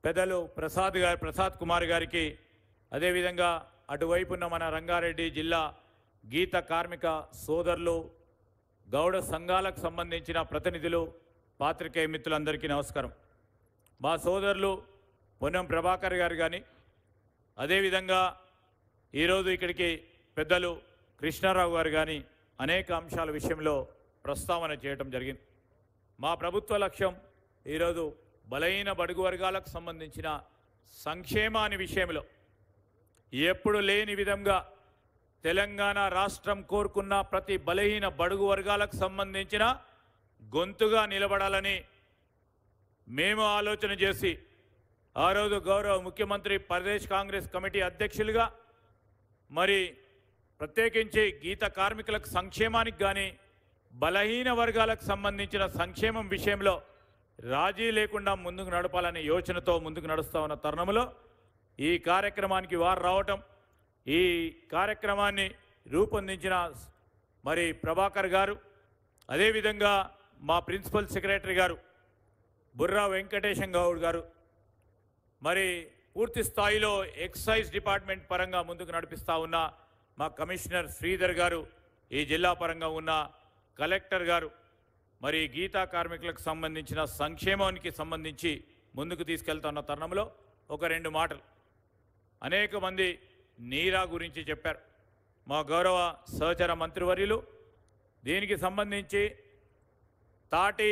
పెద్దలు ప్రసాద్ కుమార్ గారికి, అదేవిధంగా అటువైపున్న మన రంగారెడ్డి జిల్లా గీత కార్మిక సోదరులు, గౌడ సంఘాలకు సంబంధించిన ప్రతినిధులు, పాత్రికేయ మిత్రులందరికీ నమస్కారం. మా సోదరులు పొన్నం ప్రభాకర్ గారు కానీ, అదేవిధంగా ఈరోజు ఇక్కడికి పెద్దలు కృష్ణారావు గారు కానీ అనేక అంశాల విషయంలో ప్రస్తావన చేయడం జరిగింది. మా ప్రభుత్వ లక్ష్యం ఈరోజు బలహీన బడుగు వర్గాలకు సంబంధించిన సంక్షేమాన్ని విషయంలో ఎప్పుడు లేని విధంగా తెలంగాణ రాష్ట్రం కోరుకున్న ప్రతి బలహీన బడుగు వర్గాలకు సంబంధించిన గొంతుగా నిలబడాలని మేము ఆలోచన చేసి ఆ రోజు గౌరవ ముఖ్యమంత్రి ప్రదేశ్ కాంగ్రెస్ కమిటీ అధ్యక్షులుగా మరి ప్రత్యేకించి గీత కార్మికులకు సంక్షేమానికి కానీ బలహీన వర్గాలకు సంబంధించిన సంక్షేమం విషయంలో రాజీ లేకుండా ముందుకు నడపాలనే యోచనతో ముందుకు నడుస్తూ ఉన్న తరుణంలో ఈ కార్యక్రమానికి వారు రావటం, ఈ కార్యక్రమాన్ని రూపొందించిన మరి ప్రభాకర్ గారు, అదేవిధంగా మా ప్రిన్సిపల్ సెక్రటరీ గారు బుర్రా వెంకటేశం గౌడ్ గారు, మరి పూర్తి స్థాయిలో ఎక్సైజ్ డిపార్ట్మెంట్ పరంగా ముందుకు నడిపిస్తూ ఉన్న మా కమిషనర్ శ్రీధర్ గారు, ఈ జిల్లా పరంగా ఉన్న కలెక్టర్ గారు, మరి గీతా కార్మికులకు సంబంధించిన సంక్షేమానికి సంబంధించి ముందుకు తీసుకెళ్తున్న తరుణంలో ఒక రెండు మాటలు. అనేక మంది నీరా గురించి చెప్పారు. మా గౌరవ సహచర మంత్రివర్యులు దీనికి సంబంధించి తాటి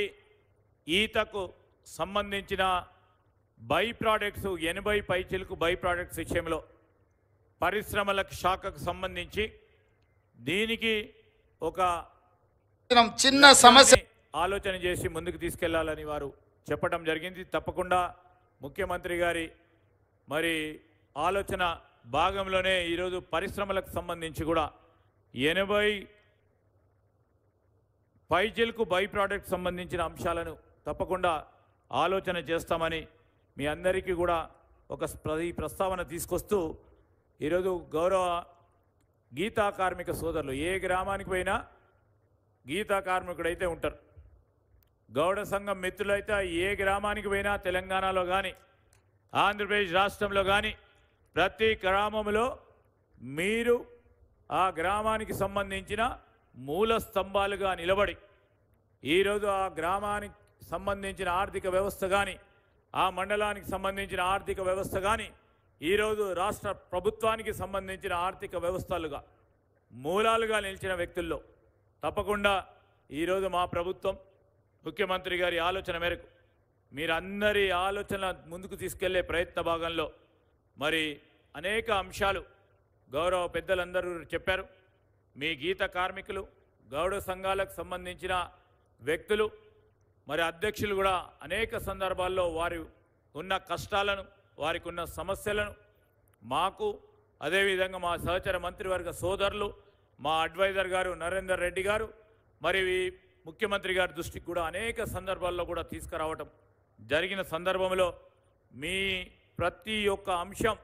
ఈతకు సంబంధించిన బై ప్రోడక్ట్స్ 80 పైచిలకు బై ప్రోడక్ట్స్ విషయంలో పరిశ్రమల శాఖకు సంబంధించి దీనికి ఒక చిన్న సమస్య ఆలోచన చేసి ముందుకు తీసుకెళ్లాలని వారు చెప్పడం జరిగింది. తప్పకుండా ముఖ్యమంత్రి గారి మరి ఆలోచన భాగంలోనే ఈరోజు పరిశ్రమలకు సంబంధించి కూడా 80 పైచిలకు బై ప్రోడక్ట్ సంబంధించిన అంశాలను తప్పకుండా ఆలోచన చేస్తామని మీ అందరికీ కూడా ఒక ప్రస్తావన తీసుకొస్తూ ఈరోజు గౌరవ గీతా కార్మిక సోదరులు ఏ గ్రామానికి పోయినా గీతా కార్మికుడైతే ఉంటారు. గౌడ సంఘం మిత్రులైతే ఏ గ్రామానికి పోయినా తెలంగాణలో కానీ ఆంధ్రప్రదేశ్ రాష్ట్రంలో కానీ ప్రతి గ్రామంలో మీరు ఆ గ్రామానికి సంబంధించిన మూల స్తంభాలుగా నిలబడి ఈరోజు ఆ గ్రామానికి సంబంధించిన ఆర్థిక వ్యవస్థ కానీ ఆ మండలానికి సంబంధించిన ఆర్థిక వ్యవస్థ కానీ ఈరోజు రాష్ట్ర ప్రభుత్వానికి సంబంధించిన ఆర్థిక వ్యవస్థలుగా మూలాలుగా నిలిచిన వ్యక్తుల్లో తప్పకుండా ఈరోజు మా ప్రభుత్వం ముఖ్యమంత్రి గారి ఆలోచన మేరకు మీరందరి ఆలోచన ముందుకు తీసుకెళ్లే ప్రయత్న భాగంలో మరి అనేక అంశాలు గౌరవ పెద్దలందరూ చెప్పారు. మీ గీత కార్మికులు, గౌడ సంఘాలకు సంబంధించిన వ్యక్తులు, మరి అధ్యక్షులు కూడా అనేక సందర్భాల్లో వారి ఉన్న కష్టాలను, వారికి ఉన్న సమస్యలను మాకు, అదేవిధంగా మా సహచర మంత్రివర్గ సోదరులు, మా అడ్వైజర్ గారు నరేందర్ రెడ్డి గారు, మరి ముఖ్యమంత్రి గారి దృష్టికి కూడా అనేక సందర్భాల్లో కూడా తీసుకురావటం జరిగిన సందర్భంలో మీ ప్రతి ఒక్క అంశం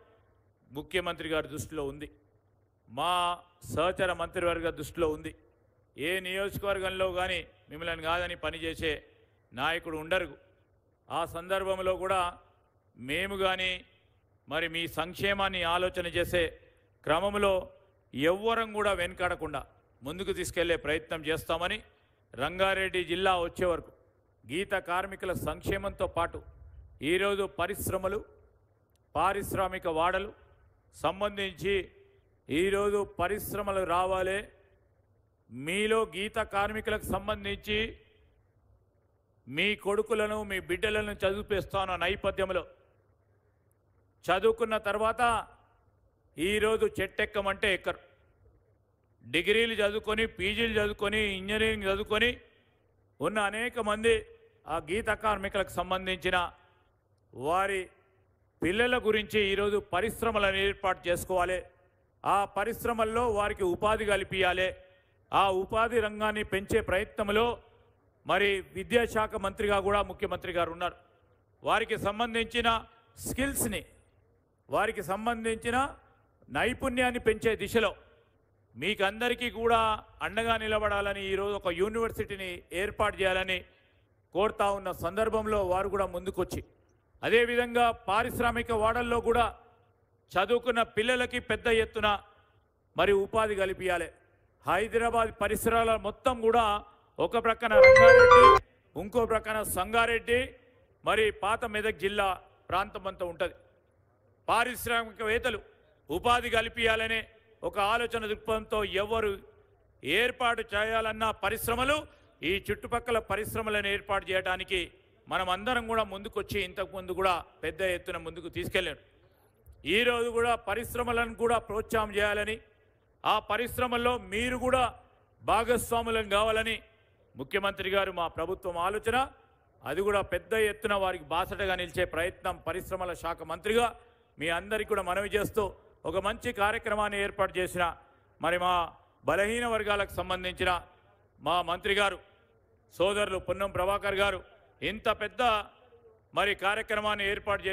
ముఖ్యమంత్రి గారి దృష్టిలో ఉంది, మా సహచర మంత్రివర్గ దృష్టిలో ఉంది. ఏ నియోజకవర్గంలో కానీ మిమ్మల్ని కాదని పనిచేసే నాయకుడు ఉండరు. ఆ సందర్భంలో కూడా మేము కానీ మరి మీ సంక్షేమాన్ని ఆలోచన చేసే క్రమంలో ఎవ్వరం కూడా వెనకాడకుండా ముందుకు తీసుకెళ్లే ప్రయత్నం చేస్తామని, రంగారెడ్డి జిల్లా వచ్చే వరకు గీత కార్మికుల సంక్షేమంతో పాటు ఈరోజు పరిశ్రమలు, పారిశ్రామిక వాడలు సంబంధించి ఈరోజు పరిశ్రమలు రావాలి. మీలో గీత కార్మికులకు సంబంధించి మీ కొడుకులను, మీ బిడ్డలను చదివిపిస్తాన నేపథ్యంలో చదువుకున్న తర్వాత ఈరోజు చెట్టెక్కమంటే ఎక్కరు. డిగ్రీలు చదువుకొని, పీజీలు చదువుకొని, ఇంజనీరింగ్ చదువుకొని ఉన్న అనేక మంది ఆ గీత కార్మికులకు సంబంధించిన వారి పిల్లల గురించి ఈరోజు పరిశ్రమలను ఏర్పాటు చేసుకోవాలి. ఆ పరిశ్రమల్లో వారికి ఉపాధి కల్పించాలి. ఆ ఉపాధి రంగాన్ని పెంచే ప్రయత్నంలో మరి విద్యాశాఖ మంత్రిగా కూడా ముఖ్యమంత్రి గారు ఉన్నారు. వారికి సంబంధించిన స్కిల్స్ని, వారికి సంబంధించిన నైపుణ్యాన్ని పెంచే దిశలో మీకందరికీ కూడా అండగా నిలబడాలని ఈరోజు ఒక యూనివర్సిటీని ఏర్పాటు చేయాలని కోరుతా ఉన్న సందర్భంలో వారు కూడా ముందుకొచ్చి అదేవిధంగా పారిశ్రామిక వాడల్లో కూడా చదువుకున్న పిల్లలకి పెద్ద ఎత్తున మరి ఉపాధి కల్పించాలి. హైదరాబాద్ పరిసరాల మొత్తం కూడా ఒక ప్రక్కన రంగారెడ్డి, ఇంకో ప్రక్కన సంగారెడ్డి, మరి పాత మెదక్ జిల్లా ప్రాంతం అంతా ఉంటుంది. పారిశ్రామికవేత్తలు ఉపాధి కల్పించాలనే ఒక ఆలోచన దృక్పథంతో ఎవరు ఏర్పాటు చేయాలన్న పరిశ్రమలు ఈ చుట్టుపక్కల పరిశ్రమలను ఏర్పాటు చేయడానికి మనం అందరం కూడా ముందుకొచ్చి ఇంతకుముందు కూడా పెద్ద ఎత్తున ముందుకు తీసుకెళ్ళాడు. ఈరోజు కూడా పరిశ్రమలను కూడా ప్రోత్సాహం చేయాలని, ఆ పరిశ్రమల్లో మీరు కూడా భాగస్వాములను కావాలని ముఖ్యమంత్రి గారు మా ప్రభుత్వం ఆలోచన. అది కూడా పెద్ద ఎత్తున వారికి బాసటగా నిలిచే ప్రయత్నం పరిశ్రమల శాఖ మంత్రిగా మీ అందరికీ కూడా మనవి చేస్తూ ఒక మంచి కార్యక్రమాన్ని ఏర్పాటు చేసిన మరి మా బలహీన వర్గాలకు సంబంధించిన మా మంత్రి గారు సోదరులు పొన్నం ప్రభాకర్ గారు ఇంత పెద్ద మరి కార్యక్రమాన్ని ఏర్పాటు చేసి